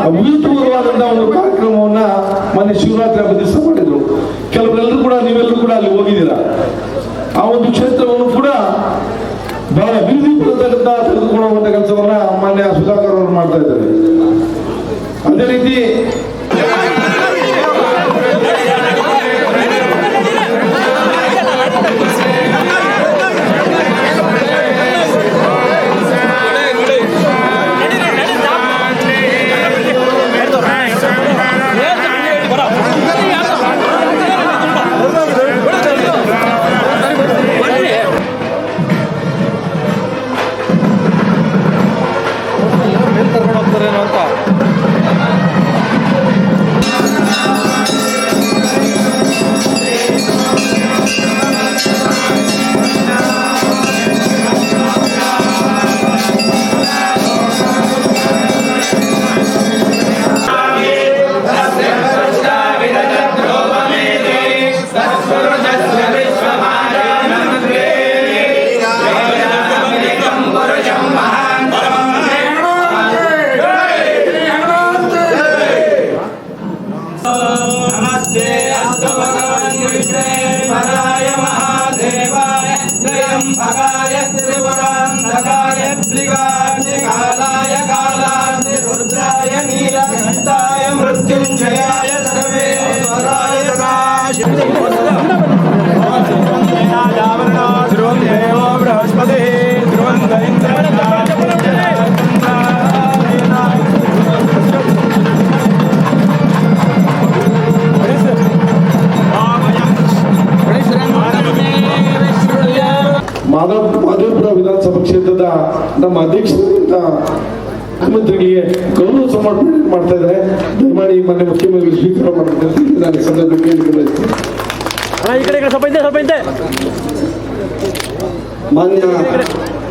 ಅಭೂತಪೂರ್ವವಾದಂತಹ ಒಂದು ಕಾರ್ಯಕ್ರಮವನ್ನ ಮೊನ್ನೆ ಶಿವರಾತ್ರಿ ಹಬ್ಬದ ದಿವಸ ಮಾಡಿದ್ರು. ಕೆಲವರೆಲ್ಲರೂ ಕೂಡ ನೀವೆಲ್ಲರೂ ಕೂಡ ಅಲ್ಲಿ ಹೋಗಿದ್ದೀರಾ. ಆ ಒಂದು ಕ್ಷೇತ್ರವನ್ನು ಕೂಡ ಬಹಳ ಅಭಿವೃದ್ಧಿ ಪಡೆದಂತ ತೆಗೆದುಕೊಳ್ಳುವಂತ ಕೆಲಸವನ್ನ ಮಾನ್ಯ ಸುಧಾಕರ್ ಅವರು ಮಾಡ್ತಾ ಇದ್ದಾರೆ. ಅದೇ ರೀತಿ ಮಾಧವಪುರ ವಿಧಾನಸಭಾ ಕ್ಷೇತ್ರದ ನಮ್ಮ ಅಧ್ಯಕ್ಷರಿಂದ ಮುಖ್ಯಮಂತ್ರಿಗಳಿಗೆ ಗೌರವ ಸಮರ್ಪಣೆ ಮಾಡ್ತಾ ಇದ್ದಾರೆ. ದಯಮಾಡಿ ಮೊನ್ನೆ ಮುಖ್ಯಮಂತ್ರಿ ಸ್ವೀಕಾರ ಮಾಡ್ತಾರೆ. ನಾನು ಸಂದರ್ಭ ಕೇಳಿಕೊಳ್ಳುತ್ತೇನೆ. ಮಾನ್ಯ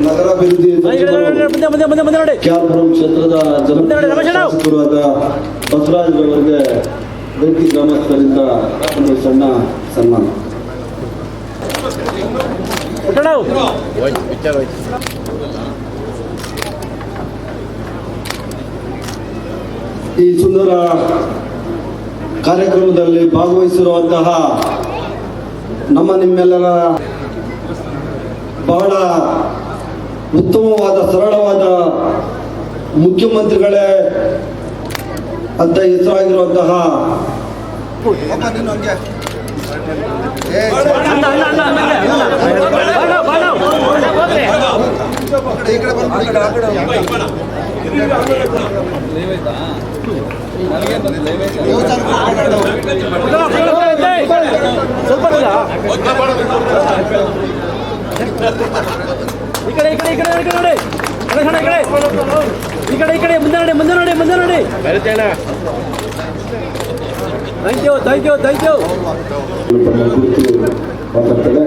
ನಗರಾಭಿವೃದ್ಧಿ ಕ್ಯಾಲ್ಪುರಂ ಕ್ಷೇತ್ರದ ಜನಪ್ರಿಯರಾದ ಬಸವರಾಜ್ ಅವರಿಗೆ ಬೆಂಕಿ ಗ್ರಾಮಸ್ಥರಿಂದ ಒಂದು ಸಣ್ಣ ಸನ್ಮಾನ. ಈ ಸುಂದರ ಕಾರ್ಯಕ್ರಮದಲ್ಲಿ ಭಾಗವಹಿಸಿರುವಂತಹ ನಮ್ಮ ನಿಮ್ಮೆಲ್ಲರ ಬಹಳ ಉತ್ತಮವಾದ ಸರಳವಾದ ಮುಖ್ಯಮಂತ್ರಿಗಳೇ ಅಂತ ಹೆಸರಾಗಿರುವಂತಹ ಮುಂದೆ ನೋಡಿ ಥ್ಯಾಂಕ್ ಯು ಮಾತಾಡ್ತಾರೆ.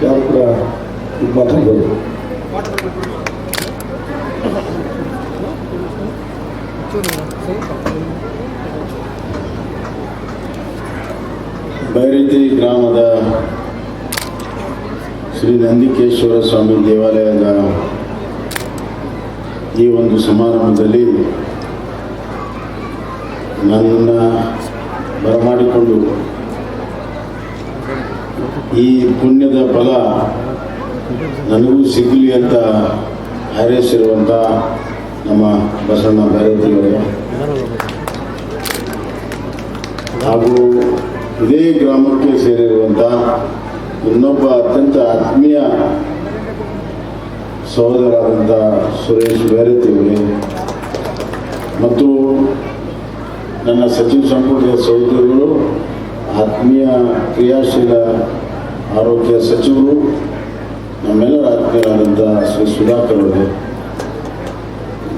ಯಾರು ಕೂಡ ಮಾತಾಡ್ಬೋದು. ಬೈರತಿ ಗ್ರಾಮದ ಶ್ರೀ ನಂದಿಕೇಶ್ವರ ಸ್ವಾಮಿ ದೇವಾಲಯದ ಈ ಒಂದು ಸಮಾರಂಭದಲ್ಲಿ ನನ್ನನ್ನು ಬರಮಾಡಿಕೊಂಡು ಈ ಪುಣ್ಯದ ಫಲ ನನಗೂ ಸಿಗಲಿ ಅಂತ ಹಾರೈಸಿರುವಂಥ ನಮ್ಮ ಬಸವಣ್ಣ ಬೈರತಿಯವರೇ ಹಾಗೂ ಇದೇ ಗ್ರಾಮಕ್ಕೆ ಸೇರಿರುವಂಥ ಇನ್ನೊಬ್ಬ ಅತ್ಯಂತ ಆತ್ಮೀಯ ಸಹೋದರರಾದಂಥ ಸುರೇಶ್ ಬೈರತಿಯವರೇ ಮತ್ತು ನನ್ನ ಸಚಿವ ಸಂಪುಟದ ಸಹೋದರಗಳು, ಆತ್ಮೀಯ ಕ್ರಿಯಾಶೀಲ ಆರೋಗ್ಯ ಸಚಿವರು, ನಮ್ಮೆಲ್ಲರ ಆತ್ಮೀಯರಾದಂಥ ಶ್ರೀ ಸುಧಾಕರ್ ಅವರೇ,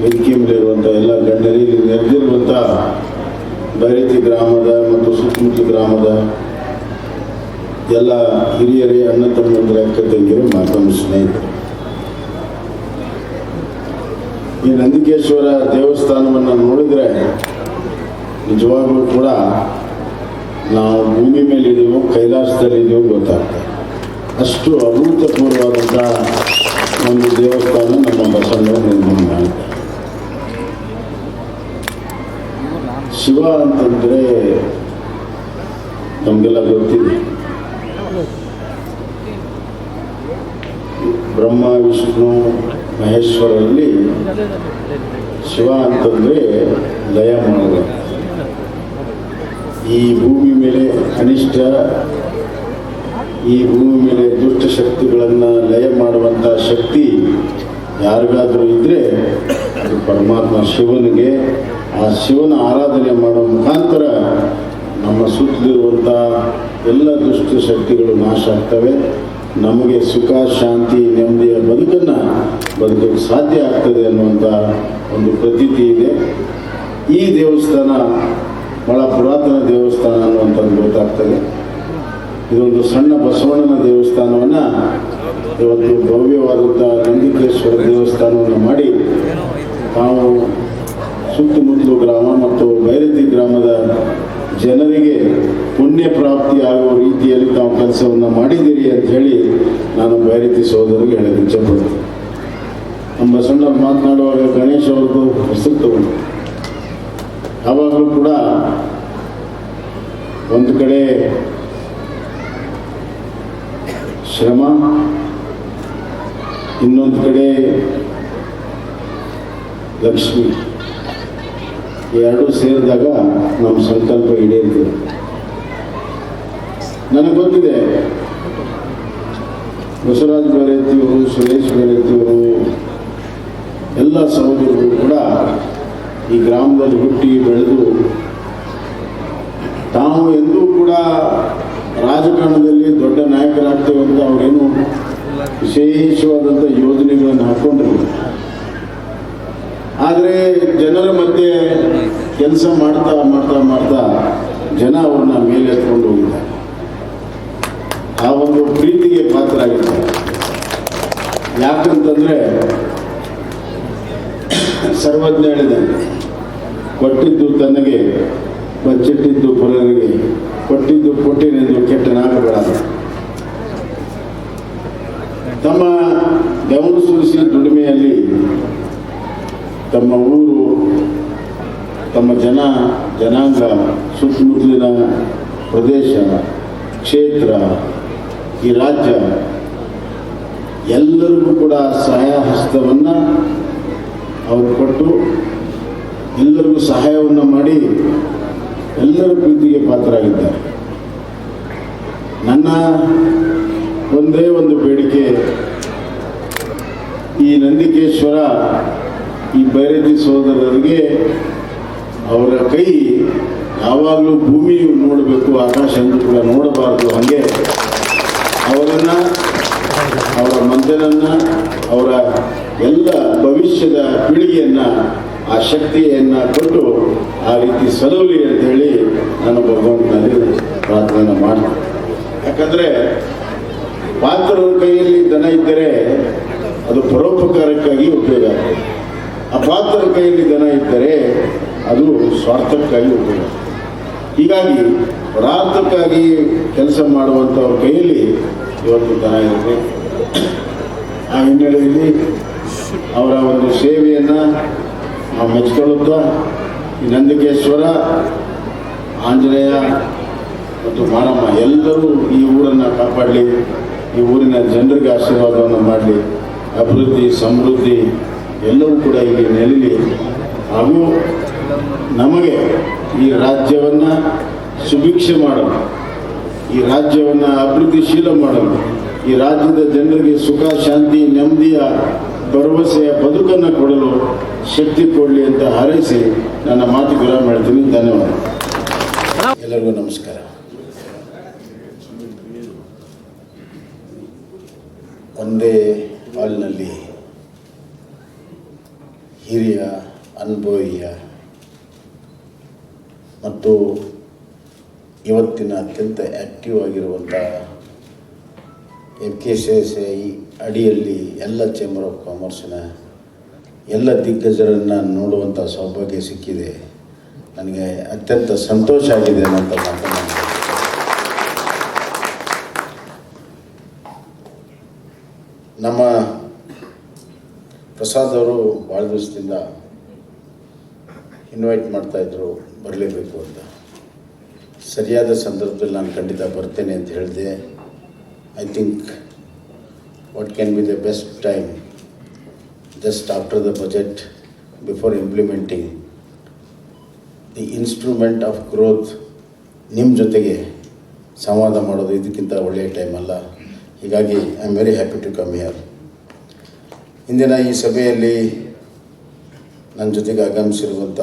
ವೇದಿಕೆ ಮೇಲಿರುವಂಥ ಎಲ್ಲ ಗಣ್ಯರಿಗೆ ನೆರೆದಿರುವಂಥ ಬೈರತಿ ಗ್ರಾಮದ ಮತ್ತು ಸುತ್ತಮುತ್ತ ಗ್ರಾಮದ ಎಲ್ಲ ಹಿರಿಯರೇ, ಅಣ್ಣ ತಮ್ಮಂದಿರ, ಅಕ್ಕ ತಂಗಿಯರು, ಮಾತಮ್ಮ ಸ್ನೇಹಿತರು, ಈ ನಂದಿಕೇಶ್ವರ ದೇವಸ್ಥಾನವನ್ನು ನೋಡಿದರೆ ನಿಜವಾಗ್ಲೂ ಕೂಡ ನಾವು ಭೂಮಿ ಮೇಲಿದ್ದೀವೋ ಕೈಲಾಸದಲ್ಲಿದ್ದೀವೋ ಗೊತ್ತಾಗ್ತದೆ. ಅಷ್ಟು ಅಭೂತಪೂರ್ವವಾದಂಥ ಒಂದು ದೇವಸ್ಥಾನ ನಮ್ಮ ಬಸವಣ್ಣ ನಿರ್ಮಾಣ ಮಾಡಿದ್ದಾರೆ. ಶಿವ ಅಂತಂದರೆ ನಮಗೆಲ್ಲ ಗೊತ್ತಿದೆ. ಬ್ರಹ್ಮ ವಿಷ್ಣು ಮಹೇಶ್ವರಲ್ಲಿ ಶಿವ ಅಂತಂದರೆ ಲಯ ಮಾಡುವ. ಈ ಭೂಮಿ ಮೇಲೆ ಅನಿಷ್ಟ, ಈ ಭೂಮಿ ಮೇಲೆ ದುಷ್ಟ ಶಕ್ತಿಗಳನ್ನು ಲಯ ಮಾಡುವಂಥ ಶಕ್ತಿ ಯಾರಿಗಾದರೂ ಇದ್ದರೆ ಅದು ಪರಮಾತ್ಮ ಶಿವನಿಗೆ. ಆ ಶಿವನ ಆರಾಧನೆ ಮಾಡುವ ಮುಖಾಂತರ ನಮ್ಮ ಸುತ್ತಲಿರುವಂಥ ಎಲ್ಲ ದುಷ್ಟ ಶಕ್ತಿಗಳು ನಾಶ ಆಗ್ತವೆ. ನಮಗೆ ಸುಖ ಶಾಂತಿ ನೆಮ್ಮದಿಯ ಬದುಕಕ್ಕೆ ಸಾಧ್ಯ ಆಗ್ತದೆ ಅನ್ನುವಂಥ ಒಂದು ಪ್ರತೀತಿ ಇದೆ. ಈ ದೇವಸ್ಥಾನ ಬಹಳ ಪುರಾತನ ದೇವಸ್ಥಾನ ಅನ್ನುವಂಥದ್ದು ಗೊತ್ತಾಗ್ತದೆ. ಇದೊಂದು ಸಣ್ಣ ಬಸವಣ್ಣನ ದೇವಸ್ಥಾನವನ್ನು ಇವತ್ತು ಭವ್ಯವಾದಂಥ ನಂದಿಕೇಶ್ವರ ದೇವಸ್ಥಾನವನ್ನು ಮಾಡಿ ತಾವು ಸುತ್ತಮುತ್ತಲು ಗ್ರಾಮ ಮತ್ತು ಬೈರತಿ ಗ್ರಾಮದ ಜನರಿಗೆ ಪುಣ್ಯ ಪ್ರಾಪ್ತಿ ಆಗುವ ರೀತಿಯಲ್ಲಿ ತಾವು ಕೆಲಸವನ್ನು ಮಾಡಿದ್ದೀರಿ ಅಂತ ಹೇಳಿ ನಾನು ಬೈರತಿ ಸಹೋದರಿಗೆ ಹೇಳಕ್ಕೆ ಇಚ್ಛೆಪಡ್ತೀನಿ. ನಮ್ಮ ಬಸವಣ್ಣ ಮಾತನಾಡುವಾಗ ಗಣೇಶ್ ಅವ್ರದ್ದು ಹೆಸರು ತಗೊಂಡು ಯಾವಾಗಲೂ ಕೂಡ ಒಂದು ಕಡೆ ಶ್ರಮ, ಇನ್ನೊಂದು ಕಡೆ ಲಕ್ಷ್ಮಿ, ಎರಡೂ ಸೇರಿದಾಗ ನಮ್ಮ ಸಂಕಲ್ಪ ಈಡೇರಿದೆ. ನನಗೆ ಗೊತ್ತಿದೆ ಬಸವರಾಜ್ ಬೇರೆತ್ತಿಯವರು, ಸುರೇಶ್ ಬೇರೆತ್ತಿಯವರು ಎಲ್ಲ ಸಹೋದರರು ಕೂಡ ಈ ಗ್ರಾಮದಲ್ಲಿ ಹುಟ್ಟಿ ಬೆಳೆದು ತಾವು ಎಂದೂ ಕೂಡ ರಾಜಕಾರಣದಲ್ಲಿ ದೊಡ್ಡ ನಾಯಕರಾಗ್ತೇವೆ ಅಂತ ಅವರೇನು ವಿಶೇಷವಾದಂಥ ಯೋಜನೆಗಳನ್ನು ಹಾಕ್ಕೊಂಡಿರಲಿಲ್ಲ. ಆದರೆ ಜನರ ಮಧ್ಯೆ ಕೆಲಸ ಮಾಡ್ತಾ ಮಾಡ್ತಾ ಮಾಡ್ತಾ ಜನ ಅವ್ರನ್ನ ಮೇಲೆ ಎತ್ಕೊಂಡು ಹೋಗಿದ್ದಾರೆ. ಆ ಒಂದು ಪ್ರೀತಿಗೆ ಪಾತ್ರರಾಗಿದ್ದಾರೆ. ಯಾಕಂತಂದರೆ ಸರ್ವಜ್ಞ ಹೇಳಿದೆ, ಕೊಟ್ಟಿದ್ದು ತನಗೆ ಬಚ್ಚಿಟ್ಟಿದ್ದು ಪರರಿಗೆ, ಕೊಟ್ಟಿದ್ದು ಕೊಟ್ಟಿನೆಂದು ಕೆಟ್ಟನಾಗಬೇಡ. ತಮ್ಮ ಬೆವರು ಸುರಿಸಿ ದುಡಿಮೆಯಲ್ಲಿ ತಮ್ಮ ಊರು, ತಮ್ಮ ಜನಾಂಗ, ಸುತ್ತಮುತ್ತಲಿನ ಪ್ರದೇಶ, ಕ್ಷೇತ್ರ, ಈ ರಾಜ್ಯ ಎಲ್ಲರಿಗೂ ಕೂಡ ಸಹಾಯ ಹಸ್ತವನ್ನು ಅವರು ಕೊಟ್ಟು ಎಲ್ಲರಿಗೂ ಸಹಾಯವನ್ನು ಮಾಡಿ ಎಲ್ಲರ ಪ್ರೀತಿಗೆ ಪಾತ್ರರಾಗಿದ್ದಾರೆ. ನನ್ನ ಒಂದೇ ಒಂದು ಬೇಡಿಕೆ, ಈ ನಂದಿಕೇಶ್ವರ, ಈ ಬೈರತಿ ಸಹೋದರರಿಗೆ ಅವರ ಕೈ ಯಾವಾಗಲೂ ಭೂಮಿಯು ನೋಡಬೇಕು, ಆಕಾಶ ಎಂದು ಕೂಡ ನೋಡಬಾರದು. ಹಾಗೆ ಅವರನ್ನು, ಅವರ ಮಂದಿರನ್ನು, ಅವರ ಎಲ್ಲ ಭವಿಷ್ಯದ ಪೀಳಿಗೆಯನ್ನು ಆ ಶಕ್ತಿಯನ್ನು ಕೊಟ್ಟು ಆ ರೀತಿ ಸಲುವಲಿ ಅಂತ ಹೇಳಿ ನಾನು ಭಗವಂತನಲ್ಲಿ ಪ್ರಾರ್ಥನೆ ಮಾಡ್ತೀನಿ. ಯಾಕಂದರೆ ಪಾತ್ರರ ಕೈಯಲ್ಲಿ ದನ ಇದ್ದರೆ ಅದು ಪರೋಪಕಾರಕ್ಕಾಗಿ ಉಪಯೋಗ ಆಗ್ತದೆ. ಅಪಾತ್ರರ ಕೈಯಲ್ಲಿ ದನ ಇದ್ದರೆ ಅದು ಸ್ವಾರ್ಥಕ್ಕಾಗಿ ಉಪಯೋಗ. ಹೀಗಾಗಿ ಪರಾರ್ಥಕ್ಕಾಗಿ ಕೆಲಸ ಮಾಡುವಂಥವ್ರ ಕೈಯಲ್ಲಿ ಇವತ್ತು ದನ ಇರುತ್ತೆ. ಆ ಹಿನ್ನೆಲೆಯಲ್ಲಿ ಅವರ ಒಂದು ಸೇವೆಯನ್ನು ನಾವು ಮೆಚ್ಚಿಕೊಳ್ಳುತ್ತಾ ಈ ನಂದಿಕೇಶ್ವರ, ಆಂಜನೇಯ ಮತ್ತು ಮಾರಮ್ಮ ಎಲ್ಲರೂ ಈ ಊರನ್ನು ಕಾಪಾಡಲಿ, ಈ ಊರಿನ ಜನರಿಗೆ ಆಶೀರ್ವಾದವನ್ನು ಮಾಡಲಿ, ಅಭಿವೃದ್ಧಿ ಸಮೃದ್ಧಿ ಎಲ್ಲವೂ ಕೂಡ ಇಲ್ಲಿ ನೆಲೆಯಲಿ. ಹಾಗೂ ನಮಗೆ ಈ ರಾಜ್ಯವನ್ನು ಸುಭಿಕ್ಷೆ ಮಾಡಲು, ಈ ರಾಜ್ಯವನ್ನು ಅಭಿವೃದ್ಧಿಶೀಲ ಮಾಡಲು, ಈ ರಾಜ್ಯದ ಜನರಿಗೆ ಸುಖ ಶಾಂತಿ ನೆಮ್ಮದಿಯ ಭರವಸೆಯ ಬದುಕನ್ನು ಕೊಡಲು ಶಕ್ತಿ ಕೊಡಲಿ ಅಂತ ಹಾರೈಸಿ ನನ್ನ ಮಾತು ವಿರಾಮ ಮಾಡ್ತೀನಿ. ಧನ್ಯವಾದ. ಎಲ್ಲರಿಗೂ ನಮಸ್ಕಾರ. ಒಂದೇ ಹಾಲ್ನಲ್ಲಿ ಹಿರಿಯ, ಅನುಭವಿಯ ಮತ್ತು ಇವತ್ತಿನ ಅತ್ಯಂತ ಆ್ಯಕ್ಟಿವ್ ಆಗಿರುವಂಥ MKCSI ಅಡಿಯಲ್ಲಿ ಎಲ್ಲ ಚೇಂಬರ್ ಆಫ್ ಕಾಮರ್ಸಿನ ಎಲ್ಲ ದಿಗ್ಗಜರನ್ನು ನೋಡುವಂಥ ಸೌಭಾಗ್ಯ ಸಿಕ್ಕಿದೆ. ನನಗೆ ಅತ್ಯಂತ ಸಂತೋಷ ಆಗಿದೆ ಅನ್ನೋಂಥ ಮಾತನ್ನು ನಮ್ಮ ಪ್ರಸಾದ್ ಅವರು ಭಾಳ ದಿವಸದಿಂದ ಇನ್ವೈಟ್ ಮಾಡ್ತಾಯಿದ್ರು ಬರಲೇಬೇಕು ಅಂತ. ಸರಿಯಾದ ಸಂದರ್ಭದಲ್ಲಿ ನಾನು ಖಂಡಿತ ಬರ್ತೇನೆ ಅಂತ ಹೇಳಿದೆ. I think what can be the best time just after the budget, before implementing the instrument of growth, ನಿಮ್ಮ ಜೊತೆಗೆ ಸಂವಾದ ಮಾಡೋದು ಇದಕ್ಕಿಂತ ಒಳ್ಳೆಯ ಟೈಮ್ ಅಲ್ಲ. ಹೀಗಾಗಿ I am very happy to come here. ಇಂದಿನ ಈ ಸಭೆಯಲ್ಲಿ ನನ್ನ ಜೊತೆಗೆ ಆಗಮಿಸಿರುವಂಥ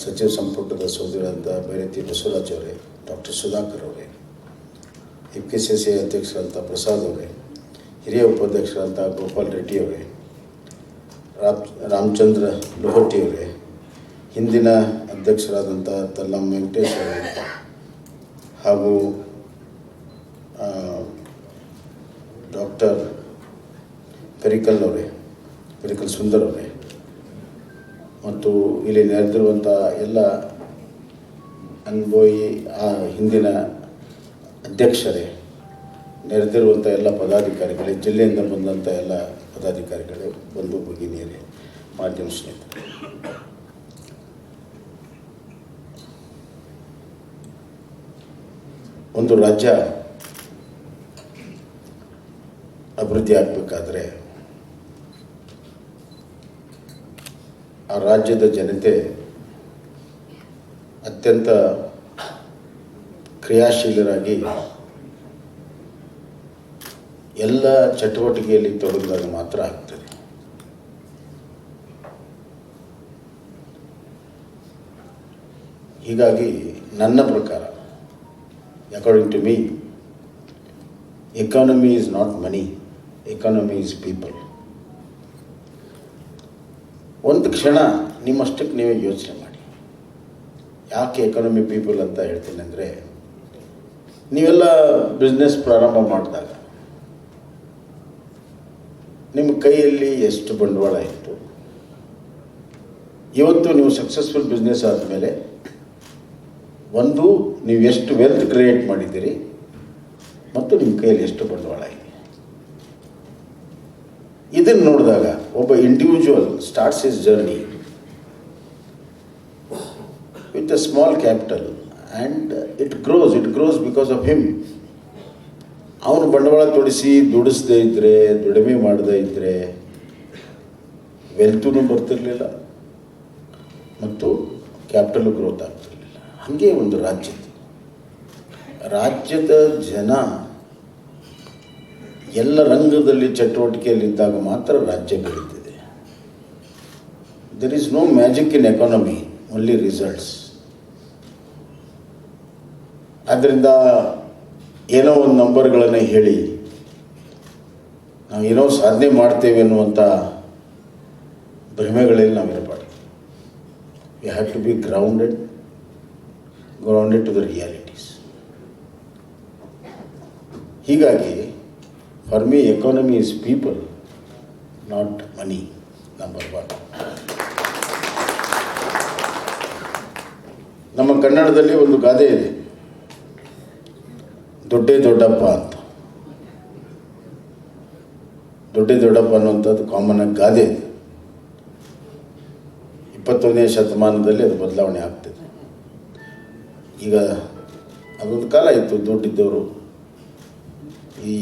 ಸಚಿವ ಸಂಪುಟದ ಸೋದರರಾದ ಬೈರತಿ ಬಸವರಾಜ್ ಅವರೇ, ಡಾಕ್ಟರ್ ಸುಧಾಕರ್ ಅವರೇ, FKCCI ಅಧ್ಯಕ್ಷರಂಥ ಪ್ರಸಾದ್ ಅವರೇ, ಹಿರಿಯ ಉಪಾಧ್ಯಕ್ಷರಂಥ ಗೋಪಾಲ್ ರೆಡ್ಡಿ ಅವರೇ, ರಾಮಚಂದ್ರ ಲೋಹಟಿ ಅವರೇ, ಹಿಂದಿನ ಅಧ್ಯಕ್ಷರಾದಂಥ ತಲ್ಲಂ ವೆಂಕಟೇಶ್ ಅವರೇ, ಹಾಗೂ ಡಾಕ್ಟರ್ ಕರಿಕಲ್ ಸುಂದರ್ ಅವರೇ, ಮತ್ತು ಇಲ್ಲಿ ನೆರೆದಿರುವಂಥ ಎಲ್ಲ ಅನುಭವಿ ಹಿಂದಿನ ಅಧ್ಯಕ್ಷರೇ, ನೆರೆದಿರುವಂಥ ಎಲ್ಲ ಪದಾಧಿಕಾರಿಗಳೇ, ಜಿಲ್ಲೆಯಿಂದ ಬಂದಂಥ ಎಲ್ಲ ಪದಾಧಿಕಾರಿಗಳೇ, ಬಂಧು ಭಗಿನಿಯರೇ, ಮಾಧ್ಯಮ ಸ್ನೇಹಿತರೆ, ಒಂದು ರಾಜ್ಯ ಅಭಿವೃದ್ಧಿ ಆಗಬೇಕಾದ್ರೆ ಆ ರಾಜ್ಯದ ಜನತೆ ಅತ್ಯಂತ ಕ್ರಿಯಾಶೀಲರಾಗಿ ಎಲ್ಲ ಚಟುವಟಿಕೆಯಲ್ಲಿ ತೊಡಗಿದಾಗ ಮಾತ್ರ ಆಗ್ತದೆ. ಹೀಗಾಗಿ ನನ್ನ ಪ್ರಕಾರ, according to me, economy is not money, economy is people. ಒಂದು ಕ್ಷಣ ನಿಮ್ಮಷ್ಟಕ್ಕೆ ನೀವೇ ಯೋಚನೆ ಮಾಡಿ. ಯಾಕೆ ಎಕಾನಮಿ ಪೀಪಲ್ ಅಂತ ಹೇಳ್ತೀನಿ ಅಂದರೆ, ನೀವೆಲ್ಲ ಬಿಸ್ನೆಸ್ ಪ್ರಾರಂಭ ಮಾಡಿದಾಗ ನಿಮ್ಮ ಕೈಯಲ್ಲಿ ಎಷ್ಟು ಬಂಡವಾಳ ಇತ್ತು? ಇವತ್ತು ನೀವು ಸಕ್ಸಸ್ಫುಲ್ ಬಿಸ್ನೆಸ್ ಆದಮೇಲೆ ಒಂದು, ನೀವು ಎಷ್ಟು ವೆಲ್ತ್ ಕ್ರಿಯೇಟ್ ಮಾಡಿದ್ದೀರಿ ಮತ್ತು ನಿಮ್ಮ ಕೈಯಲ್ಲಿ ಎಷ್ಟು ಬಂಡವಾಳ ಇದೆ. ಇದನ್ನು ನೋಡಿದಾಗ ಒಬ್ಬ individual starts his journey with a small capital and it gross because of him. ಅವನು ಬಂಡವಾಳ ತೊಡಿಸಿ ದುಡಿಸದೇ ಇದ್ದರೆ, ದುಡಿಮೆ ಮಾಡದೇ ಇದ್ದರೆ ವೆಲ್ತೂ ಬರ್ತಿರಲಿಲ್ಲ ಮತ್ತು ಕ್ಯಾಪಿಟಲು ಗ್ರೋತ್ ಆಗ್ತಿರಲಿಲ್ಲ. ಹಾಗೆ ಒಂದು ರಾಜ್ಯದ ಜನ ಎಲ್ಲ ರಂಗದಲ್ಲಿ ಚಟುವಟಿಕೆಯಲ್ಲಿದ್ದಾಗ ಮಾತ್ರ ರಾಜ್ಯ ಬೆಳೀತಿದೆ. There is no magic in economy, only results. ಆದ್ದರಿಂದ ಏನೋ ಒಂದು ನಂಬರ್ಗಳನ್ನು ಹೇಳಿ ನಾವು ಏನೋ ಸಾಧನೆ ಮಾಡ್ತೇವೆ ಅನ್ನುವಂಥ ಭ್ರಮೆಗಳಲ್ಲಿ ನಾವು ಇರಬಾರ್ದು. We have to be grounded to the realities. ಹೀಗಾಗಿ for me economy is people, not money. Number 1. ನಮ್ಮ ಕನ್ನಡದಲ್ಲಿ ಒಂದು ಗಾದೆ ಇದೆ, ದೊಡ್ಡೇ ದೊಡ್ಡಪ್ಪ ಅಂತ. ದೊಡ್ಡೇ ದೊಡ್ಡಪ್ಪ ಅನ್ನುವಂಥದ್ದು ಕಾಮನ್ ಆಗಿ ಗಾದೆ ಇದೆ. 21ನೇ ಶತಮಾನದಲ್ಲಿ ಅದು ಬದಲಾವಣೆ ಆಗ್ತಿದೆ. ಈಗ ಅದೊಂದು ಕಾಲ ಇತ್ತು, ದುಡ್ಡಿದ್ದವರು ಈ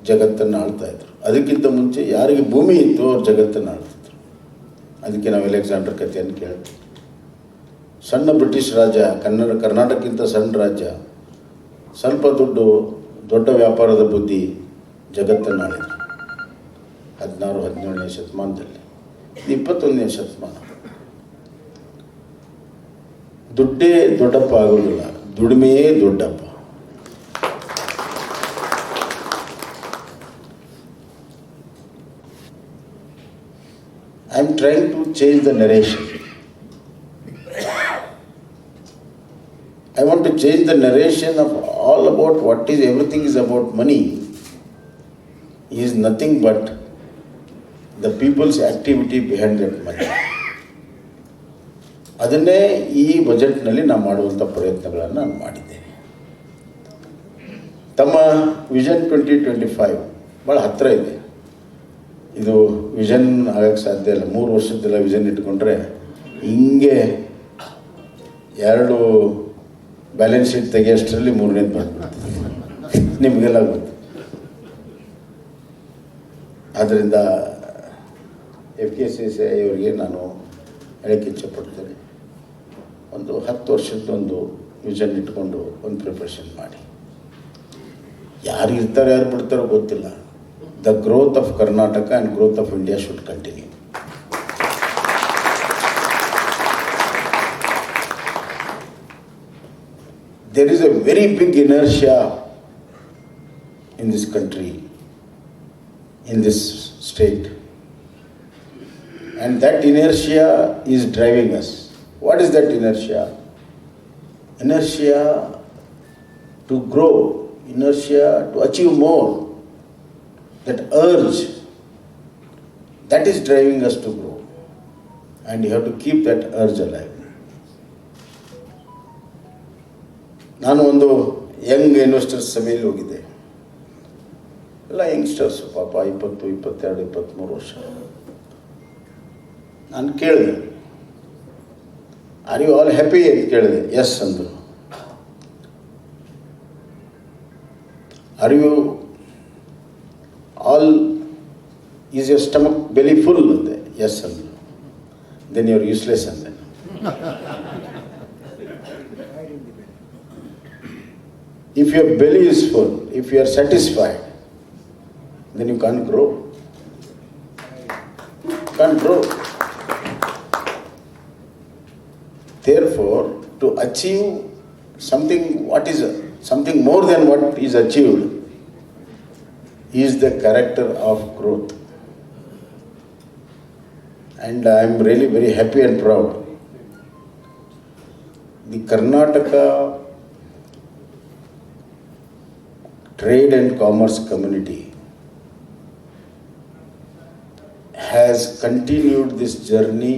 ಜಗತ್ತನ್ನು ಆಳ್ತಾ ಇದ್ರು. ಅದಕ್ಕಿಂತ ಮುಂಚೆ ಯಾರಿಗೆ ಭೂಮಿ ಇತ್ತು ಅವ್ರು ಜಗತ್ತನ್ನು ಆಳ್ತಿದ್ರು. ಅದಕ್ಕೆ ನಾವು ಅಲೆಕ್ಸಾಂಡರ್ ಕಥೆಯನ್ನು ಕೇಳ್ತೀವಿ. ಸಣ್ಣ ಬ್ರಿಟಿಷ್ ರಾಜ, ಕರ್ನಾಟಕಕ್ಕಿಂತ ಸಣ್ಣ ರಾಜ್ಯ, ಸ್ವಲ್ಪ ದುಡ್ಡು, ದೊಡ್ಡ ವ್ಯಾಪಾರದ ಬುದ್ಧಿ, ಜಗತ್ತನ್ನು ಆಳಿದ್ರು 16-17ನೇ ಶತಮಾನದಲ್ಲಿ. 21ನೇ ಶತಮಾನ. ದುಡ್ಡೇ ದೊಡ್ಡಪ್ಪ ಆಗೋದಿಲ್ಲ, ದುಡಿಮೆಯೇ ದೊಡ್ಡಪ್ಪ. I am trying to change the narration. I want to change the narration of all about what is, everything is about money. Is nothing but the people's activity behind that money. ಅದನ್ನೇ ಈ ಬಜೆಟ್ನಲ್ಲಿ ನಾನು ಮಾಡುವಂಥ ಪ್ರಯತ್ನಗಳನ್ನು ನಾನು ಮಾಡಿದ್ದೇನೆ. ತಮ್ಮ vision 2025 ಭಾಳ ಹತ್ತಿರ ಇದೆ. ಇದು ವಿಷನ್ ಆಗೋಕ್ಕೆ ಸಾಧ್ಯ ಇಲ್ಲ. 3 ವರ್ಷದ್ದೆಲ್ಲ ವಿಷನ್ ಇಟ್ಕೊಂಡ್ರೆ ಹಿಂಗೆ 2 ಬ್ಯಾಲೆನ್ಸ್ ಶೀಟ್ ತೆಗೆಯೋಷ್ಟರಲ್ಲಿ 3ನೇದು ಬಂದ್ಬಿಡ್ತದೆ, ನಿಮಗೆಲ್ಲ ಗೊತ್ತು. ಆದ್ದರಿಂದ FKCCI ಅವರಿಗೆ ನಾನು ಹೇಳಕ್ಕೆ ಇಚ್ಛೆಪಡ್ತೇನೆ, ಒಂದು 10 ವರ್ಷದೊಂದು ವಿಷನ್ ಇಟ್ಕೊಂಡು ಒಂದು ಪ್ರಿಪ್ರೇಷನ್ ಮಾಡಿ. ಯಾರು ಇರ್ತಾರೆ ಯಾರು ಬಿಡ್ತಾರೋ ಗೊತ್ತಿಲ್ಲ. The growth of Karnataka and growth of India should continue. There is a very big inertia in this country, in this state, and that inertia is driving us. What is that inertia? Inertia to grow, inertia to achieve more, that urge, that is driving us to grow, and you have to keep that urge alive. ನಾನು ಒಂದು Young investors ಸಭೆಯಲ್ಲಿ ಹೋಗಿದ್ದೆ. ಎಲ್ಲ youngsters ಪಾಪ 20, 22, 23 ವರ್ಷ. ನಾನು ಕೇಳಿದೆ, R you all happy ಅಂತ ಕೇಳಿದೆ. ಎಸ್ ಅಂದರು. Are you all is your stomach belly full ಅಂದೆ. ಎಸ್ ಅಂದರು. ದೆನ್ ಯು ಆರ್ ಯೂಸ್ಲೆಸ್ ಅಂದೆ. If your belly is full, if you are satisfied, then you can't grow. Can't grow. Therefore, to achieve something, something more than what is achieved, is the character of growth. And I am really very happy and proud. The Karnataka Trade and Commerce Community has continued this journey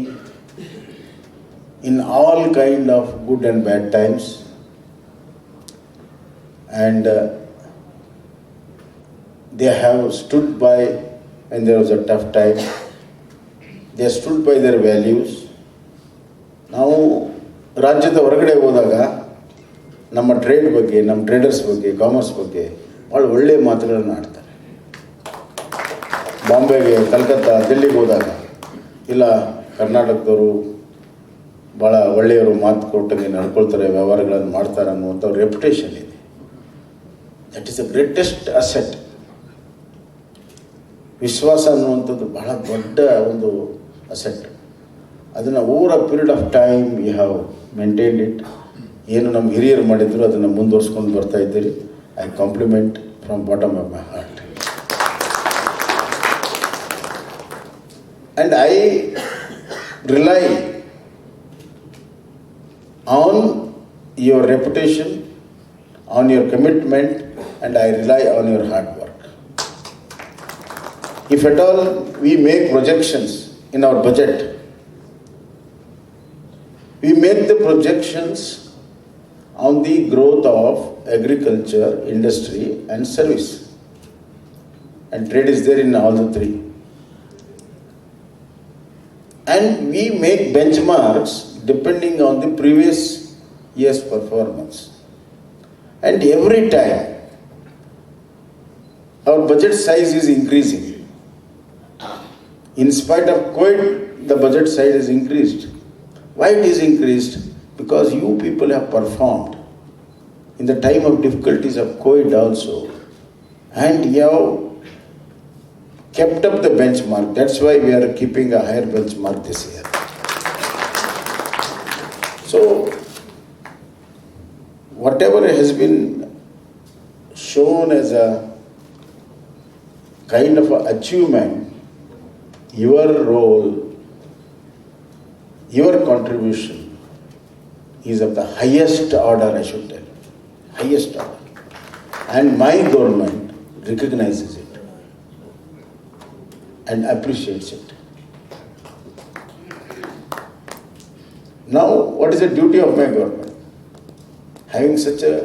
in all kind of good and bad times, and they have stood by when there was a tough time. They stood by their values. ನಾವು ರಾಜ್ಯದ ಹೊರಗಡೆ ಹೋದಾಗ ನಮ್ಮ trade ಬಗ್ಗೆ, ನಮ್ಮ traders ಬಗ್ಗೆ, commerce ಬಗ್ಗೆ ಭಾಳ ಒಳ್ಳೆಯ ಮಾತುಗಳನ್ನು ಆಡ್ತಾರೆ. ಬಾಂಬೆಗೆ, ಕಲ್ಕತ್ತಾ, ದಿಲ್ಲಿಗೆ ಹೋದಾಗ ಇಲ್ಲ ಕರ್ನಾಟಕದವರು ಭಾಳ ಒಳ್ಳೆಯವರು, ಮಾತು ಕೊಟ್ಟಂಗೆ ನಡ್ಕೊಳ್ತಾರೆ, ವ್ಯವಹಾರಗಳನ್ನು ಮಾಡ್ತಾರೆ ಅನ್ನುವಂಥ ರೆಪ್ಯುಟೇಷನ್ ಇದೆ. That is the greatest asset. ವಿಶ್ವಾಸ ಅನ್ನುವಂಥದ್ದು ಬಹಳ ದೊಡ್ಡ ಒಂದು ಅಸೆಟ್. ಅದನ್ನು over a period of time you have maintained it. ಏನು ನಮ್ಮ ಹಿರಿಯರು ಮಾಡಿದ್ರು ಅದನ್ನು ಮುಂದುವರ್ಸ್ಕೊಂಡು ಬರ್ತಾ ಇದ್ದೀರಿ. I compliment from bottom of my heart. And I rely on your reputation, on your commitment, and I rely on your hard work. If at all we make projections in our budget, we make the projections on the growth of agriculture, industry and service. And trade is there in all the three. And we make benchmarks depending on the previous year's performance. And every time our budget size is increasing. In spite of COVID, the budget size is increased. Why it is increased? Because you people have performed in the time of difficulties of COVID also, and you have kept up the benchmark. That's why we are keeping a higher benchmark this year. So, whatever has been shown as a kind of a achievement, your role, your contribution is of the highest order, I should tell you. Highest order. And my government recognizes it and appreciates it. Now, what is the duty of my government? Having such a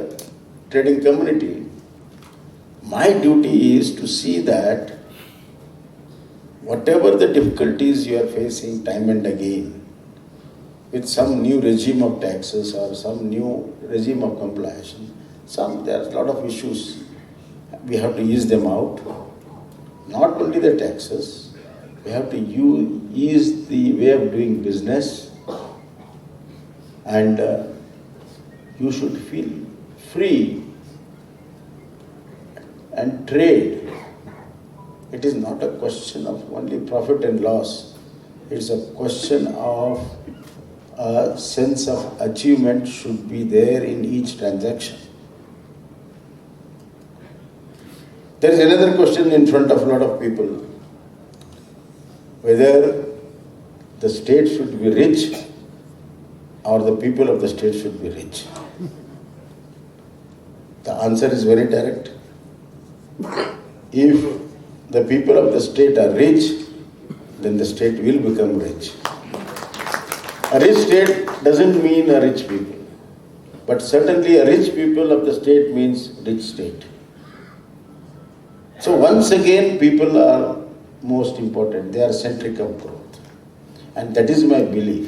trading community, my duty is to see that whatever the difficulties you are facing time and again, with some new regime of taxes or some new regime of compliance. There are a lot of issues. We have to ease them out. Not only the taxes, we have to ease the way of doing business, and you should feel free and trade. It is not a question of only profit and loss. It's a question of a sense of achievement should be there in each transaction. There is another question in front of a lot of people, whether the state should be rich or the people of the state should be rich. The answer is very direct. If the people of the state are rich, then the state will become rich. A rich state doesn't mean a rich people, but certainly a rich people of the state means rich state. So once again, people are most important. They are centric of growth. And that is my belief.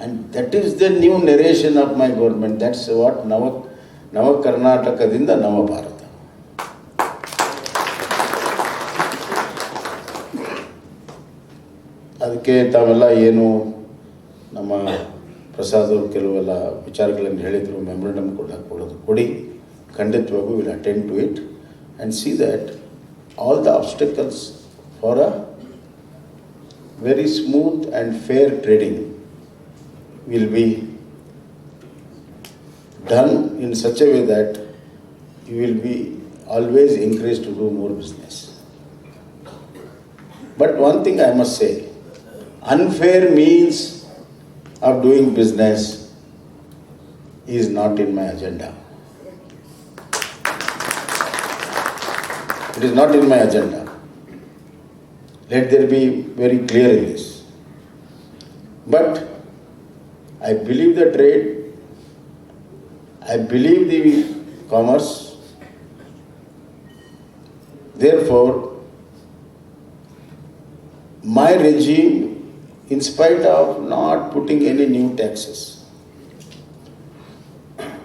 And that is the new narration of my government. That's what Nava Karnataka-dinda Nava Bharata. ಅದಕ್ಕೆ ತಾವೆಲ್ಲ ಏನು ನಮ್ಮ ಪ್ರಸಾದ್ ಅವರು ಕೆಲವೆಲ್ಲ ವಿಚಾರಗಳನ್ನು ಹೇಳಿದರು, memorandum ಕೊಡಿ, ಖಂಡಿತವಾಗೂ will attend to it and see that all the obstacles for a very smooth and fair trading will be done in such a way that you will be always encouraged to do more business. But one thing I must say, unfair means of doing business is not in my agenda. It is not in my agenda. Let there be very clear in this. But I believe the trade, I believe the commerce. Therefore, my regime, in spite of not putting any new taxes,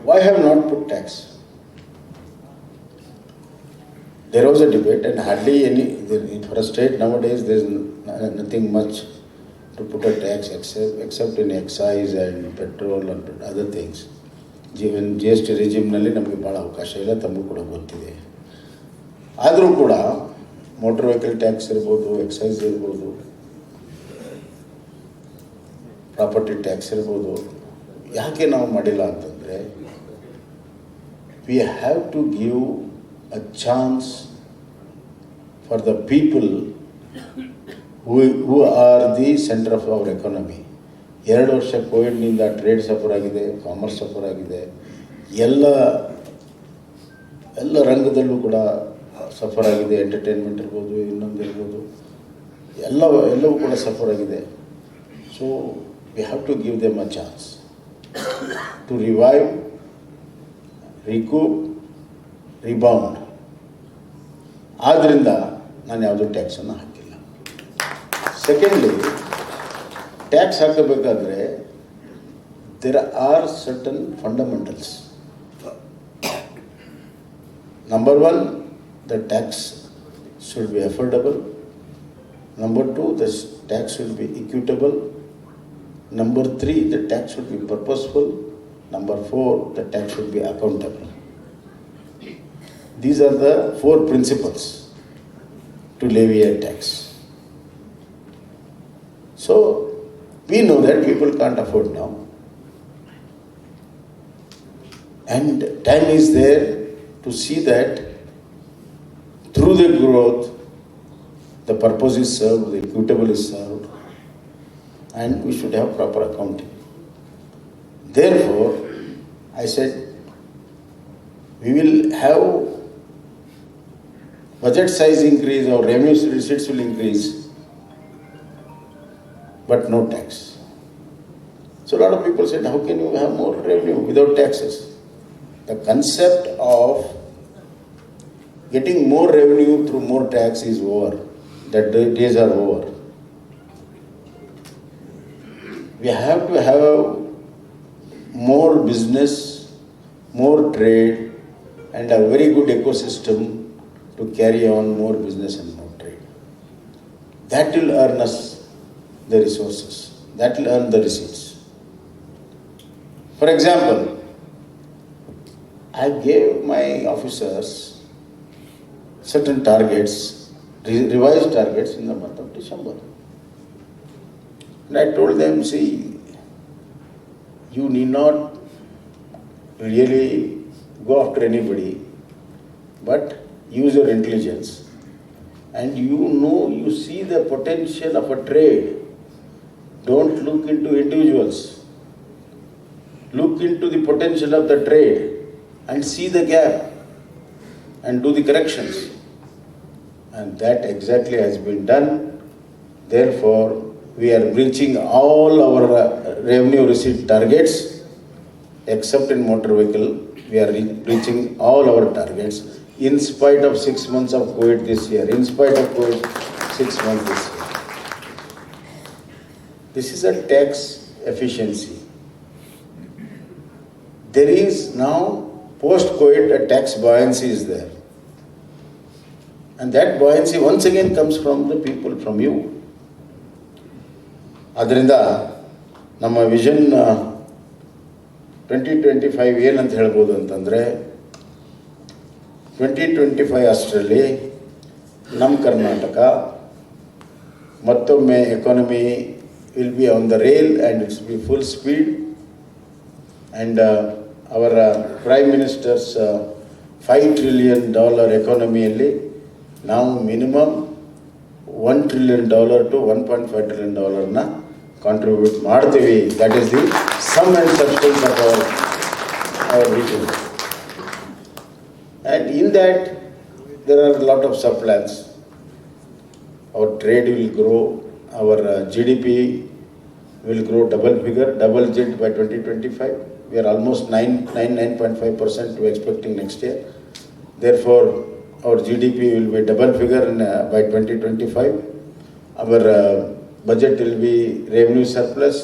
why have not put tax? There was a debate, and hardly any, for a state nowadays there is nothing much to put a tax except in excise and petrol and other things. Even GST regime-nalli ನಮಗೆ ಭಾಳ ಅವಕಾಶ ಇಲ್ಲ, ತಮಗೂ ಕೂಡ ಗೊತ್ತಿದೆ. ಆದರೂ ಕೂಡ motor vehicle tax ಇರ್ಬೋದು, ಎಕ್ಸೈಸ್ ಇರ್ಬೋದು, ಪ್ರಾಪರ್ಟಿ ಟ್ಯಾಕ್ಸ್ ಇರ್ಬೋದು, ಯಾಕೆ ನಾವು ಮಾಡಿಲ್ಲ ಅಂತಂದರೆ, we have to give a chance for the people who are the center of our economy. 2 ವರ್ಷ ಕೋವಿಡ್ನಿಂದ ಟ್ರೇಡ್ ಸಫರ್ ಆಗಿದೆ, ಕಾಮರ್ಸ್ ಸಫರ್ ಆಗಿದೆ, ಎಲ್ಲ ರಂಗದಲ್ಲೂ ಕೂಡ ಸಫರ್ ಆಗಿದೆ. ಎಂಟರ್ಟೈನ್ಮೆಂಟ್ ಇರ್ಬೋದು, ಇನ್ನೊಂದು ಇರ್ಬೋದು, ಎಲ್ಲವೂ ಕೂಡ ಸಫರ್ ಆಗಿದೆ. So we have to give them a chance to revive, recoup, rebound. ಆದ್ದರಿಂದ ನಾನು ಯಾವುದೂ ಟ್ಯಾಕ್ಸನ್ನು ಹಾಕಿಲ್ಲ. ಸೆಕೆಂಡ್ಲಿ, ಟ್ಯಾಕ್ಸ್ ಹಾಕಬೇಕಾದ್ರೆ there are certain fundamentals. Number 1, the tax should be affordable. Number 2, the tax should be equitable. Number 3, the tax should be purposeful. Number 4, the tax should be accountable. These are the 4 principles to levy a tax. So, we know that people can't afford now. And time is there to see that through the growth, the purpose is served, the equitable is served, and we should have proper accounting. Therefore, I said, we will have budget size increase or revenue receipts will increase, but no tax. So a lot of people said, how can you have more revenue without taxes? The concept of getting more revenue through more tax is over. That days are over. we have to have more business, more trade, and a very good ecosystem to carry on more business and more trade. That will earn us the resources. That will earn the receipts. For example, I gave my officers certain targets, revised targets in the month of December. And I told them, see, you need not really go after anybody, but use your intelligence. And you see the potential of a trade. Don't look into individuals. Look into the potential of the trade and see the gap and do the corrections. And that exactly has been done. Therefore, we are reaching all our revenue receipt targets, except in motor vehicle. We are reaching all our targets in spite of 6 months of COVID this year. In spite of COVID, 6 months this year. This is a tax efficiency. There is now, post-COVID, a tax buoyancy is there. And that buoyancy once again comes from the people, from you. ಅದರಿಂದ ನಮ್ಮ vision 2025 ಏನಂತ ಹೇಳ್ಬೋದು ಅಂತಂದರೆ, 2025 ಅಷ್ಟರಲ್ಲಿ ನಮ್ಮ ಕರ್ನಾಟಕ ಮತ್ತೊಮ್ಮೆ economy will be on the rail and it's be full speed. And ಅವರ prime ministers $5 trillion ಎಕಾನಮಿಯಲ್ಲಿ ನಾವು minimum $1 trillion to $1.5 trillion contribute ಮಾಡ್ತೀವಿ. That is the sum and substance of our vision. And in that, there are a lot of sub-plans. Our trade will grow, our GDP will grow double digit by 2025. We are almost 9.5% we are expecting next year. Therefore, our GDP will be double figure by 2025. Our budget will be revenue surplus,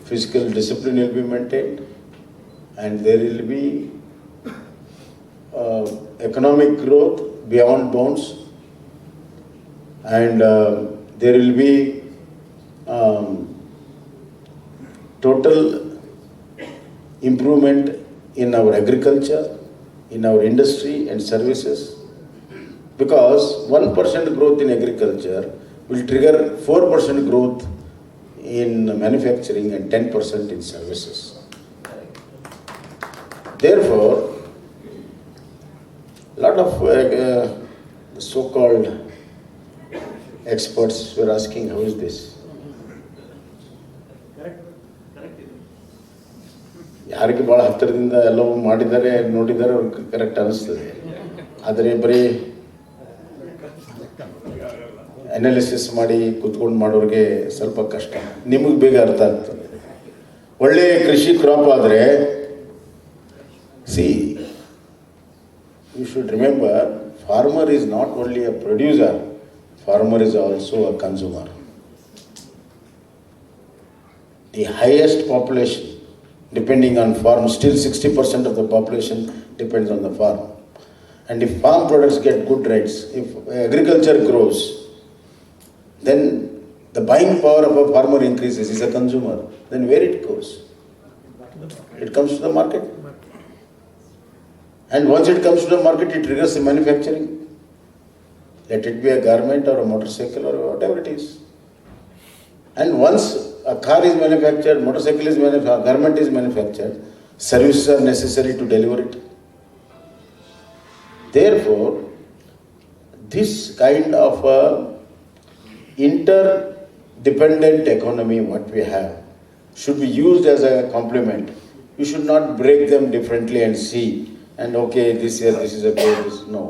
fiscal discipline will be maintained, and there will be economic growth beyond bounds, and there will be total improvement in our agriculture, in our industry and services, because 1% growth in agriculture will trigger 4% growth in manufacturing and 10% in services. Therefore, a lot of the so-called experts were asking, how is this? ಯಾರಿಗೆ ಭಾಳ ಹತ್ತಿರದಿಂದ ಎಲ್ಲವೂ ಮಾಡಿದ್ದಾರೆ ನೋಡಿದ್ದಾರೆ ಅವ್ರಿಗೆ correct ಅನ್ನಿಸ್ತದೆ. ಆದರೆ ಬರೀ ಅನಾಲಿಸಿಸ್ ಮಾಡಿ ಕೂತ್ಕೊಂಡು ಮಾಡೋರಿಗೆ ಸ್ವಲ್ಪ ಕಷ್ಟ. ನಿಮಗೆ ಬೇಗ ಅರ್ಥ ಆಗ್ತದೆ. ಒಳ್ಳೆಯ ಕೃಷಿ ಕ್ರಾಪ್ ಆದರೆ, C, you should remember, farmer is not only a producer, farmer is also a consumer. The highest population depending on farm, still 60% of the population depends on the farm. And if farm products get good rates, if agriculture grows, then the buying power of a farmer increases. He's a consumer. Then where it goes? It comes to the market. And once it comes to the market, it triggers the manufacturing. Let it be a garment or a motorcycle or whatever it is. And once a car is manufactured, motorcycle is manufactured, garment is manufactured, services are necessary to deliver it. Therefore, this kind of a interdependent economy what we have should be used as a complement. You should not break them differently and see, and okay, this year this is a growth, this no.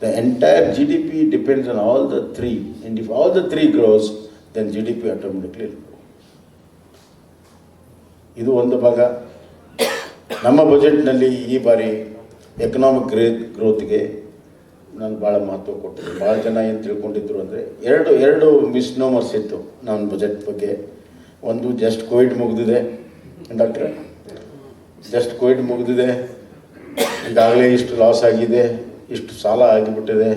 The entire GDP depends on all the three, and if all the three grows, then GDP automatically will grow. ಇದು ಒಂದು ಭಾಗ. ನಮ್ಮ ಬಜೆಟ್ನಲ್ಲಿ ಈ ಬಾರಿ economic ಗ್ರೋತ್ಗೆ ನಾನು ಭಾಳ ಮಹತ್ವ ಕೊಟ್ಟಿದ್ದೆ. ಭಾಳ ಜನ ಏನು ತಿಳ್ಕೊಂಡಿದ್ರು ಅಂದರೆ ಎರಡು ಮಿಸ್ನೋಮರ್ಸ್ ಇತ್ತು ನನ್ನ ಬಜೆಟ್ ಬಗ್ಗೆ. ಒಂದು ಜಸ್ಟ್ ಕೋವಿಡ್ ಮುಗಿದಿದೆ ಡಾಕ್ಟ್ರೆ, ಜಸ್ಟ್ ಕೋವಿಡ್ ಮುಗಿದಿದೆ, ಈಗಾಗಲೇ ಇಷ್ಟು ಲಾಸ್ ಆಗಿದೆ, ಇಷ್ಟು ಸಾಲ ಆಗಿಬಿಟ್ಟಿದೆ,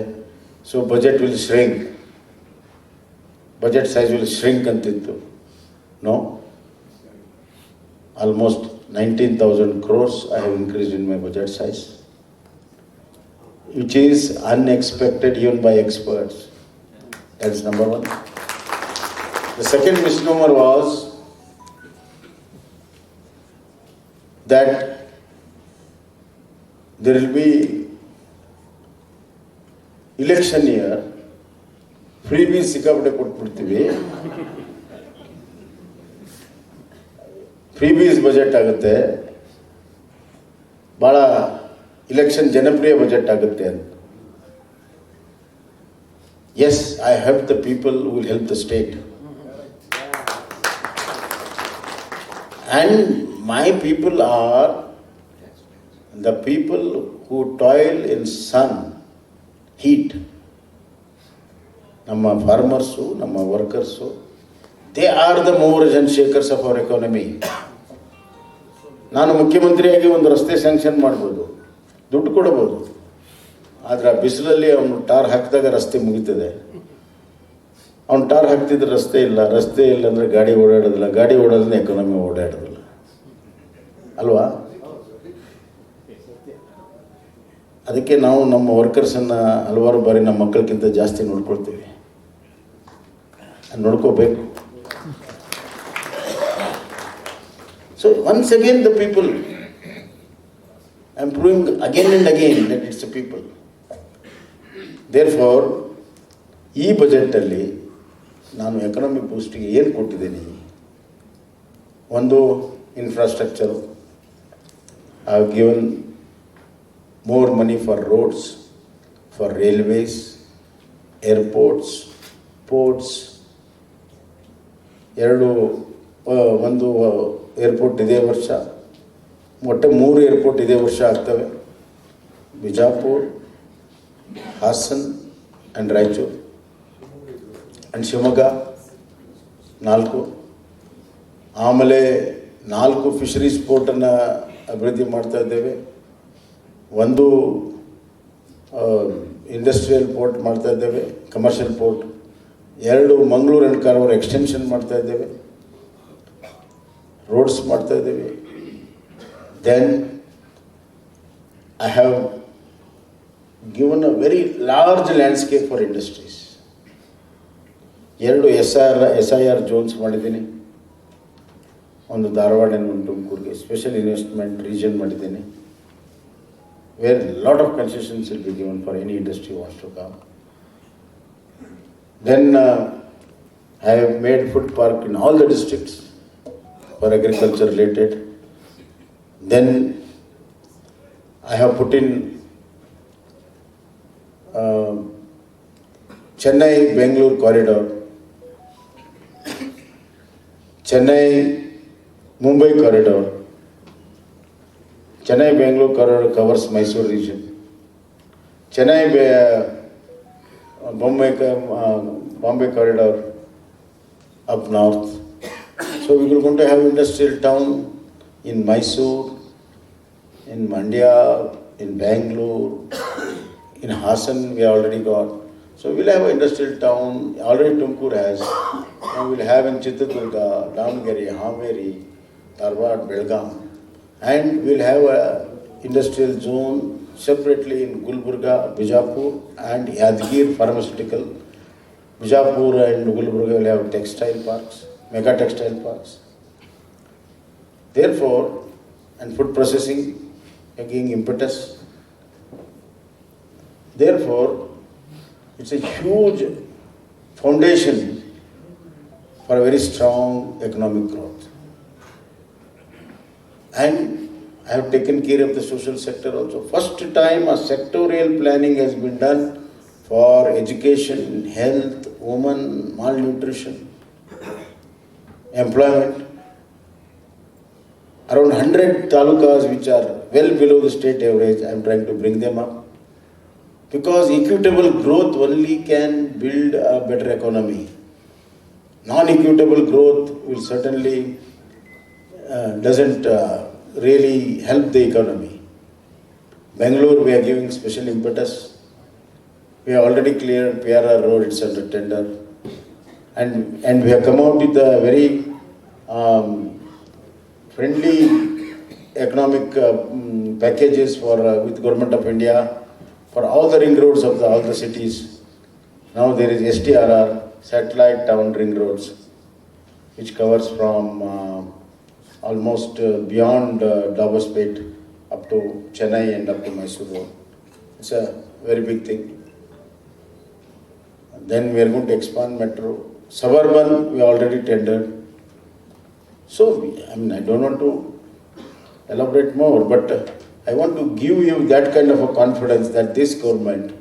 ಸೊ budget will shrink, budget size will shrink ಅಂತಿತ್ತು. No, almost 19,000 crores I have increased in my budget size, which is unexpected even by experts. That is number one. The second misnomer was that there will be election year, freebies ಸಿಕ್ಕಾಪಟ್ಟೆ ಕೊಟ್ಬಿಡ್ತೀವಿ, ಫ್ರೀಬೀಸ್ budget ಆಗುತ್ತೆ, ಭಾಳ election ಜನಪ್ರಿಯ budget ಆಗುತ್ತೆ ಅಂತ. Yes, I help the people who will help the state. And my people are the people who toil in sun, heat. ನಮ್ಮ farmers, ನಮ್ಮ workers, they are the movers and shakers of our economy. ನಾನು ಮುಖ್ಯಮಂತ್ರಿಯಾಗಿ ಒಂದು ರಸ್ತೆ sanction ಮಾಡ್ಬೋದು, ದುಡ್ಡು ಕೊಡ್ಬೋದು, ಆದರೆ ಆ ಬಿಸಿಲಲ್ಲಿ ಅವನು ಟಾರ್ ಹಾಕಿದಾಗ ರಸ್ತೆ ಮುಗಿತದೆ. ಅವ್ನು ಟಾರ್ ಹಾಕ್ತಿದ್ರೆ ರಸ್ತೆ ಇಲ್ಲ, ರಸ್ತೆ ಇಲ್ಲ ಅಂದರೆ ಗಾಡಿ ಓಡಾಡೋದಿಲ್ಲ, ಗಾಡಿ ಓಡೋದ್ರೆ ಎಕಾನಮಿ ಓಡಾಡೋದಿಲ್ಲ ಅಲ್ವಾ? ಅದಕ್ಕೆ ನಾವು ನಮ್ಮ ವರ್ಕರ್ಸನ್ನು ಹಲವಾರು ಬಾರಿ ನಮ್ಮ ಮಕ್ಕಳಿಗಿಂತ ಜಾಸ್ತಿ ನೋಡ್ಕೊಳ್ತೀವಿ, ನೋಡ್ಕೋಬೇಕು. So once again the people, I am proving again and again that it's the people. Therefore, ಈ ಬಜೆಟಲ್ಲಿ ನಾನು ಎಕನಾಮಿಕ್ ಬೂಸ್ಟಿಗೆ ಏನು ಕೊಟ್ಟಿದ್ದೀನಿ? ಒಂದು, infrastructure. I have given more money for roads, for railways, airports, ports. ಒಂದು ಏರ್ಪೋರ್ಟ್ ಇದೇ ವರ್ಷ, ಒಟ್ಟು 3 ಏರ್ಪೋರ್ಟ್ ಇದೇ ವರ್ಷ ಆಗ್ತವೆ. Bijapur, Hassan and Raichur and Shivamogga 4. ಆಮೇಲೆ 4 ಫಿಶರೀಸ್ ಪೋರ್ಟನ್ನು ಅಭಿವೃದ್ಧಿ ಮಾಡ್ತಾ ಇದ್ದೇವೆ. ಒಂದು ಇಂಡಸ್ಟ್ರಿಯಲ್ ಪೋರ್ಟ್ ಮಾಡ್ತಾ ಇದ್ದೇವೆ, commercial port. 2 Mangaluru and Karwar extension ಮಾಡ್ತಾ ಇದ್ದೇವೆ, ರೋಡ್ಸ್ ಮಾಡ್ತಾ ಇದ್ದೇವೆ. Then I have given a very large landscape for industries. 2 SIR zones ಮಾಡಿದ್ದೀನಿ, ಒಂದು ಧಾರವಾಡ ಒಂದು ತುಮಕೂರಿಗೆ ಸ್ಪೆಷಲ್ ಇನ್ವೆಸ್ಟ್ಮೆಂಟ್ ರೀಜನ್ ಮಾಡಿದ್ದೀನಿ, where a lot of concessions will be given for any industry who wants to come. Then I have made food park in all the districts for agriculture related. Then I have put in Chennai-Bangalore corridor, Chennai-Mumbai corridor. Chennai-Bangalore corridor covers Mysore region. Bombay corridor up north. So we are going to have industrial town in Mysore, in Mandya, in Bangalore, in Hassan we already got. So we will have an industrial town, already Tumkur has. Now we will have in Chitradurga, Damgari, Haveri, Dharwad, Belgaum. And we will have an industrial zone separately in Gulbarga, Bijapur and Yadgir pharmaceutical. Bijapur and Gulbarga will have textile parks, mega textile parks. Therefore, and food processing again impetus. Therefore, it's a huge foundation for a very strong economic growth. And I have taken care of the social sector also. First time a sectorial planning has been done for education, health, women, malnutrition, employment. Around 100 talukas which are well below the state average, I am trying to bring them up. Because equitable growth only can build a better economy. non-equitable growth will certainly doesn't really help the economy. Bangalore, we are giving special impetus. We have already cleared PRR road, it's under tender. And we have come out with a very friendly economic packages for with Government of India for all the ring roads of all the cities. Now there is STRR, satellite town ring roads, which covers from almost beyond Dabaspet up to Chennai and up to Mysore road. It's a very big thing. Then we are going to expand metro. Suburban, we already tendered. So, I don't want to elaborate more, but I want to give you that kind of a confidence that this government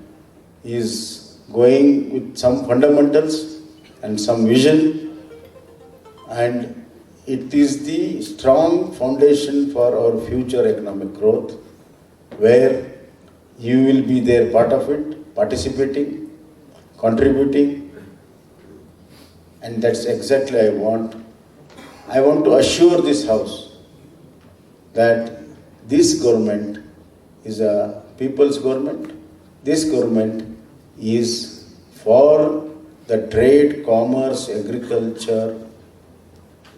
is going with some fundamentals and some vision, and it is the strong foundation for our future economic growth, where you will be there, part of it, participating, contributing, and that's exactly I want. I want to assure this House that this government is a people's government. This government is for the trade, commerce, agriculture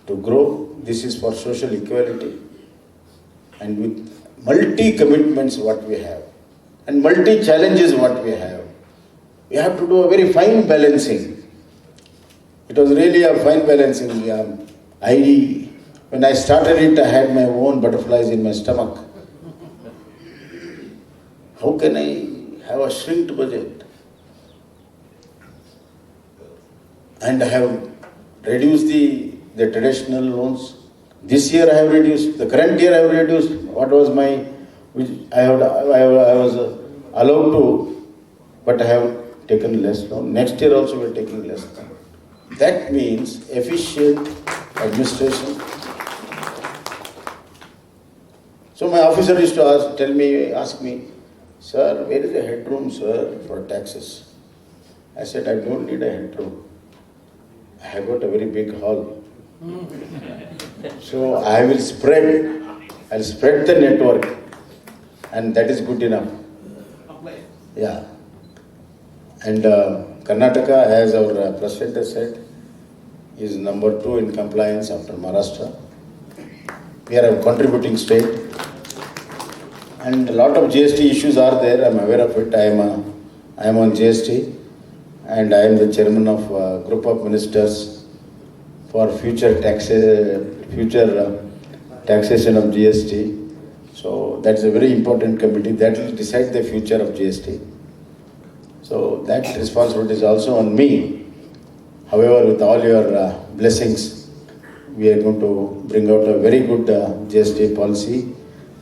to grow. This is for social equality. And with multi-commitments what we have, and multi-challenges what we have to do a very fine balancing. It was really a fine balancing. When I started it, I had my own butterflies in my stomach. How can I have a shrinked budget? And I have reduced the traditional loans. This year I have reduced. The current year I have reduced. What was my, which I was allowed to, but I have taken less loan. Next year also we are taking less loan. That means efficient administration. So my officer used to ask me, sir, where is the headroom, sir, for taxes? I said, I don't need a headroom. I have got a very big hall. So I'll spread the network, and that is good enough. Yeah. And Karnataka, as our president has said, is number 2 in compliance after Maharashtra. We are a contributing state, and a lot of GST issues are there. I am aware of it. I am on GST, and I am the chairman of a group of ministers for future taxation of GST. So that's a very important committee that will decide the future of GST. So that responsibility is also on me. However, with all your blessings, we are going to bring out a very good GST policy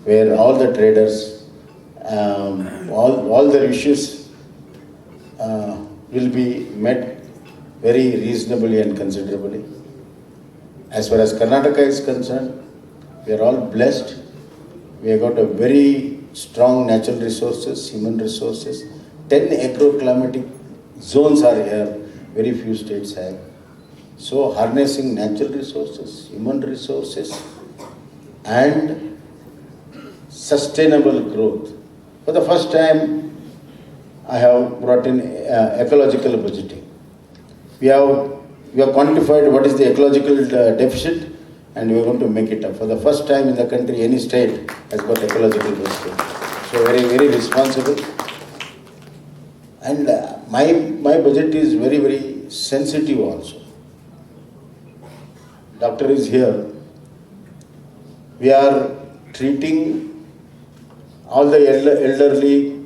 where all the traders, all their issues will be met very reasonably and considerably. As far as Karnataka is concerned, we are all blessed. We have got a very strong natural resources, human resources. 10 agroclimatic zones are here, very few states have. So harnessing natural resources, human resources, and sustainable growth. For the first time, I have brought in ecological budgeting. We have quantified what is the ecological deficit, and we are going to make it up. For the first time in the country, any state has got ecological budgeting. So very, very responsible. And my budget is very, very sensitive also. Doctor is here. We are treating all the elderly,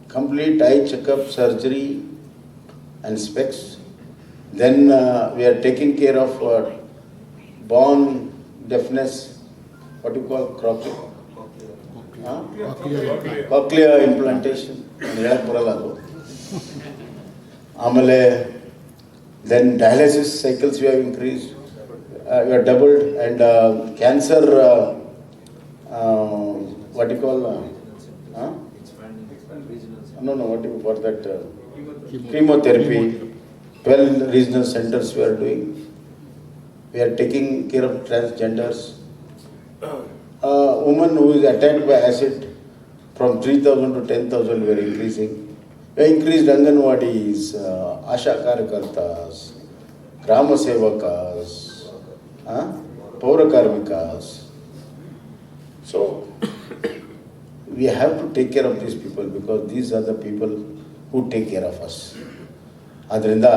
complete eye checkup, surgery and specs. Then we are taking care of born deafness, what do you call cochlear implantation. Then dialysis cycles we have increased, we have doubled, and cancer, what do you call, chemotherapy, 12 regional centers we are doing. We are taking care of transgenders. A woman who is attacked by acid, from 3,000 to 10,000 we are increasing. We have increased Anganwadis, Asha Karyakartas, Grama Sevakas, Paura Karmikas. So, we have to take care of these people because these are the people who take care of us. ಅದರಿಂದ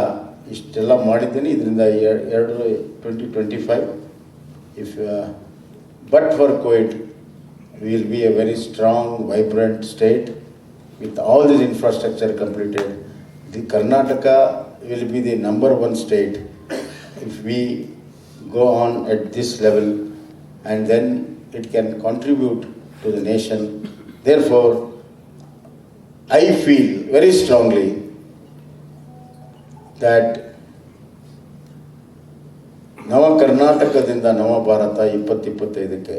ಇಷ್ಟೆಲ್ಲ ಮಾಡಿದ್ದೀನಿ. ಇದರಿಂದ 2025 if but for Covid we will be a very strong, vibrant state with all this infrastructure completed. The Karnataka will be the number one state if we go on at this level, and then it can contribute to the nation. Therefore, I feel very strongly that ನವ ಕರ್ನಾಟಕದಿಂದ ನವ ಭಾರತ 2025ಕ್ಕೆ